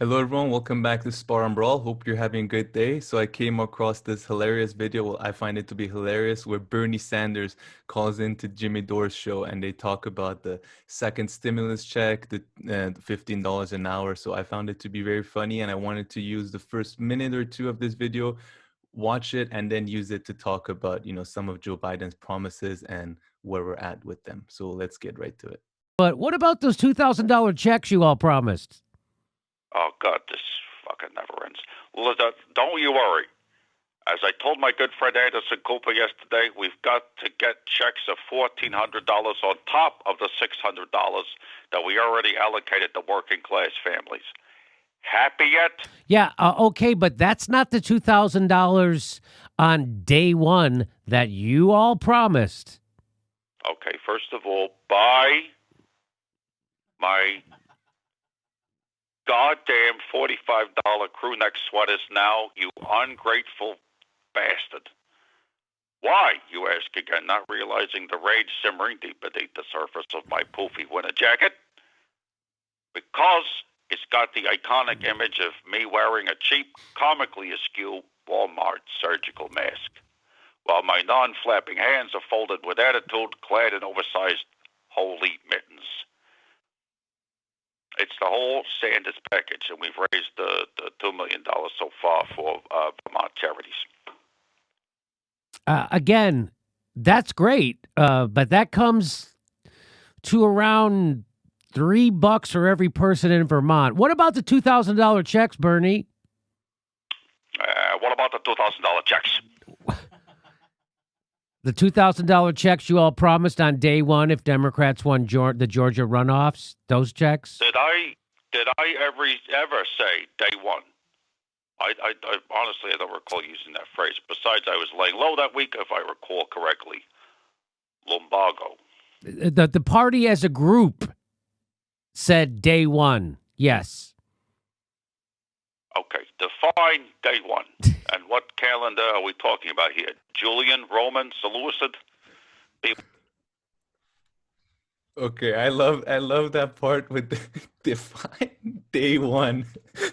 Hello everyone, welcome back to Spar&Brawl. Hope you're having a good day. So I came across this hilarious video, well, I find it to be hilarious, where Bernie Sanders calls into Jimmy Dore's show and they talk about the second stimulus check, the $15 an hour. So I found it to be very funny and I wanted to use the first minute or two of this video, watch it, and then use it to talk about, some of Joe Biden's promises and where we're at with them. So let's get right to it. But what about those $2,000 checks you all promised? Oh, God, this fucking never ends. Well, don't you worry. As I told my good friend Anderson Cooper yesterday, we've got to get checks of $1,400 on top of the $600 that we already allocated to working class families. Happy yet? Yeah, okay, but that's not the $2,000 on day one that you all promised. Okay, first of all, buy my goddamn $45 crew neck sweaters now, you ungrateful bastard. Why, you ask again, not realizing the rage simmering deep beneath the surface of my poofy winter jacket? Because it's got the iconic image of me wearing a cheap, comically askew Walmart surgical mask, while my non-flapping hands are folded with attitude, clad in oversized holy mittens. It's the whole Sanders package, and we've raised the $2 million so far for Vermont charities. Again, that's great, but that comes to around $3 for every person in Vermont. What about the $2,000 checks, Bernie? What about the $2,000 checks? The $2,000 checks you all promised on day one if Democrats won the Georgia runoffs, those checks? Did I ever say day one? I honestly, I don't recall using that phrase. Besides, I was laying low that week, if I recall correctly. Lumbago. The party as a group said day one, yes. Okay, define day one. And what calendar are we talking about here? Julian, Roman, Seleucid? Okay, I love that part with the define day one.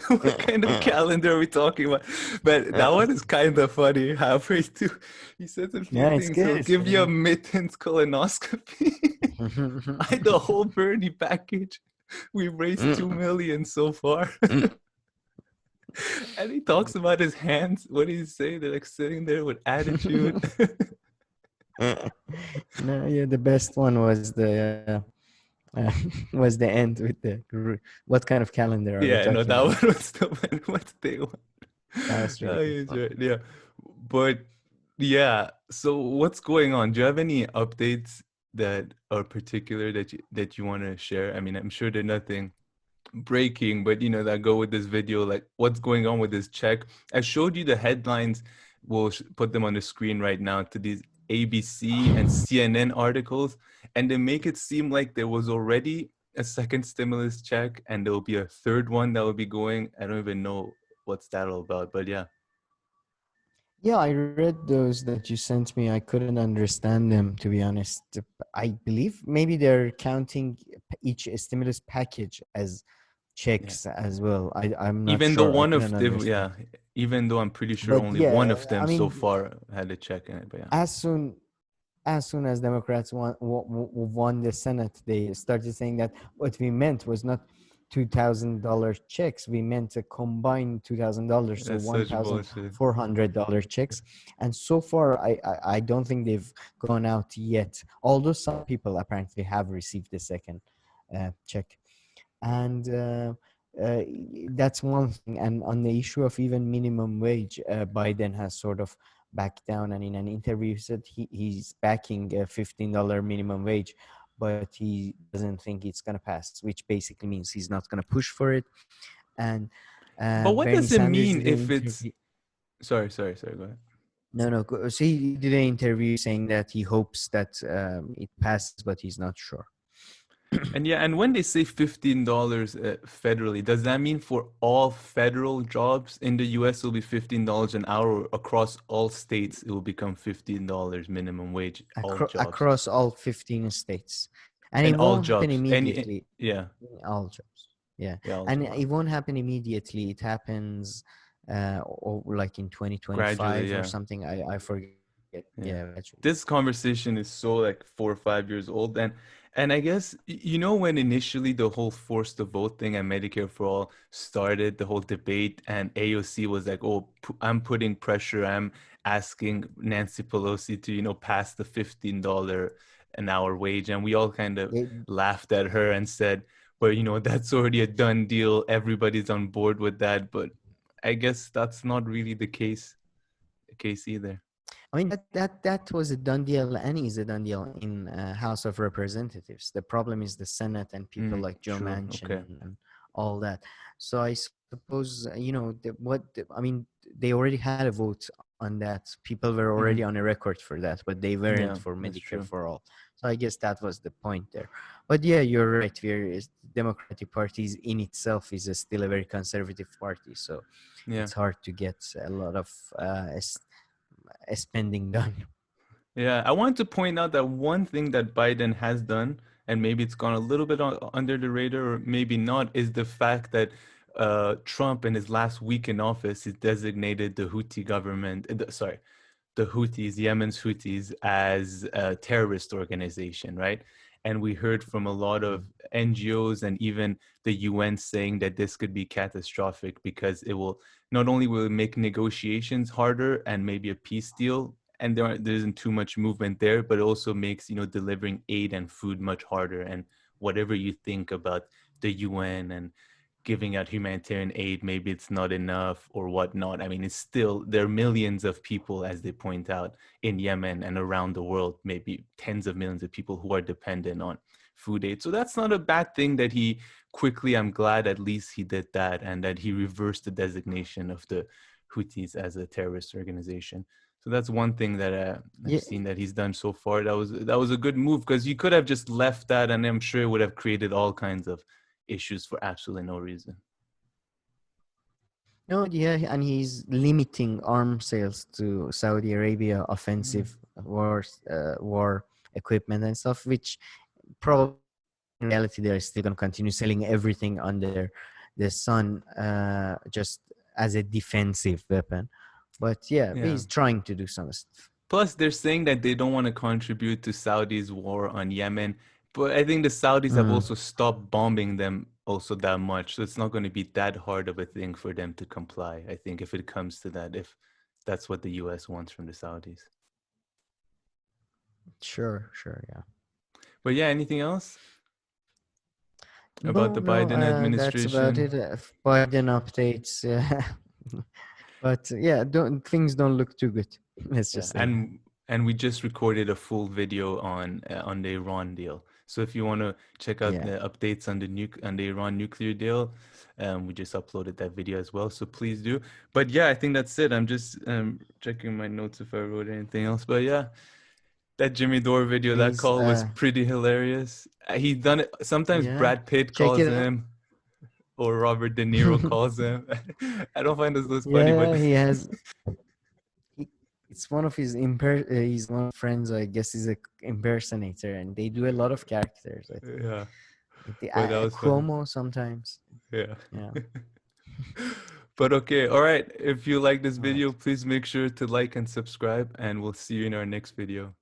What kind of calendar are we talking about? But that one is kind of funny. Halfway through, he says a few things. He'll give you a Mittens colonoscopy. The whole Bernie package. We've raised $2 million so far. And he talks about his hands. What did he say? They're like sitting there with attitude. No, yeah, the best one was the end with the what kind of calendar are we talking that about? one was the one. What's day one? That was really He's right. Yeah, but yeah. So what's going on? Do you have any updates that are particular that you want to share? I mean, I'm sure there's nothing breaking, but that go with this video, like what's going on with this check. I showed you the headlines. We'll put them on the screen right now, to these ABC and CNN articles, and they make it seem like there was already a second stimulus check and there will be a third one that will be going. I don't even know what's that all about, but yeah. Yeah, I read those that you sent me. I couldn't understand them, to be honest. I believe maybe they're counting each stimulus package as checks as well. I'm not even sure. though one of them, even though I'm pretty sure But only yeah, one of them I mean, so far had a check in it, but yeah. as soon as Democrats won the Senate, they started saying that what we meant was not $2,000 checks. We meant a combined $2,000, so That's such bullshit. $1,400 checks. And so far, I don't think they've gone out yet. Although some people apparently have received the second check, and that's one thing. And on the issue of even minimum wage, Biden has sort of backed down, and in an interview said he's backing a $15 minimum wage, but he doesn't think it's going to pass, which basically means he's not going to push for it. And but what Bernie does it Sanders mean did if an it's sorry, go ahead. No, so he did an interview saying that he hopes that it passes, but he's not sure. And when they say $15 federally, does that mean for all federal jobs in the US it will be $15 an hour, or across all states it will become $15 minimum wage? Across all 15 states, and it all won't happen jobs, immediately. yeah, in all jobs. Yeah, Yeah, and wow. it won't happen immediately. It happens, or like in 2025 Gradually, or yeah. something. I forget. Yeah. Yeah, actually. This conversation is so like 4 or 5 years old, and I guess you know when initially the whole forced to vote thing and Medicare for all started, the whole debate, and AOC was like, "Oh, I'm putting pressure. I'm asking Nancy Pelosi to, pass the $15 an hour wage," and we all kind of They, laughed at her and said, "Well, that's already a done deal. Everybody's on board with that." But I guess that's not really the case either. I mean that was a done deal and is a done deal in House of Representatives. The problem is the Senate and people like Joe True. Okay. Manchin and all that. So I suppose I mean, they already had a vote on that. People were already on a record for that, but they weren't Yeah, for that's Medicare true. for all. So I guess that was the point there. But yeah, you're right. Democratic Party in itself is still a very conservative party, so Yeah. it's hard to get a lot of spending done. Yeah. I wanted to point out that one thing that Biden has done, and maybe it's gone a little bit under the radar, or maybe not, is the fact that Trump, in his last week in office, has designated the Houthi government, the Houthis, Yemen's Houthis, as a terrorist organization, right? And we heard from a lot of NGOs and even the UN saying that this could be catastrophic because it will not only will it make negotiations harder and maybe a peace deal, and there isn't too much movement there, but it also makes delivering aid and food much harder. And whatever you think about the UN and giving out humanitarian aid, maybe it's not enough or whatnot. I mean, it's still, there are millions of people, as they point out, in Yemen and around the world, maybe tens of millions of people who are dependent on food aid. So that's not a bad thing that he quickly, I'm glad at least he did that, and that he reversed the designation of the Houthis as a terrorist organization. So that's one thing that I've Yeah, seen that he's done so far. That was a good move, because you could have just left that, and I'm sure it would have created all kinds of issues for absolutely no reason. no, yeah, and he's limiting arms sales to Saudi Arabia, offensive war equipment and stuff, which probably in reality they're still going to continue selling everything under the sun, just as a defensive weapon. But yeah, Yeah. he's trying to do some stuff. Plus, they're saying that they don't want to contribute to Saudi's war on Yemen. But I think the Saudis have Mm, also stopped bombing them also that much. So it's not going to be that hard of a thing for them to comply, I think, if it comes to that, if that's what the US wants from the Saudis. sure, yeah. But yeah, anything else about the No, Biden that's about administration? it. Biden updates, yeah. But yeah, things don't look too good. Let's Yeah, just say that. and we just recorded a full video on the Iran deal. So if you want to check out Yeah. the updates on the Iran nuclear deal, we just uploaded that video as well. So please do. But yeah, I think that's it. I'm just checking my notes if I wrote anything else. But yeah, that Jimmy Dore video, that Please, call was pretty hilarious. He done it. Sometimes yeah, Brad Pitt check calls it out. him, or Robert De Niro calls him. I don't find those funny, but Yeah, he has. He, it's one of his he's one of friends. I guess he's a impersonator, and they do a lot of characters. I think yeah. the But that was funny. Cuomo sometimes. Yeah. Yeah. But okay, all right. If you like this All right. video, please make sure to like and subscribe, and we'll see you in our next video.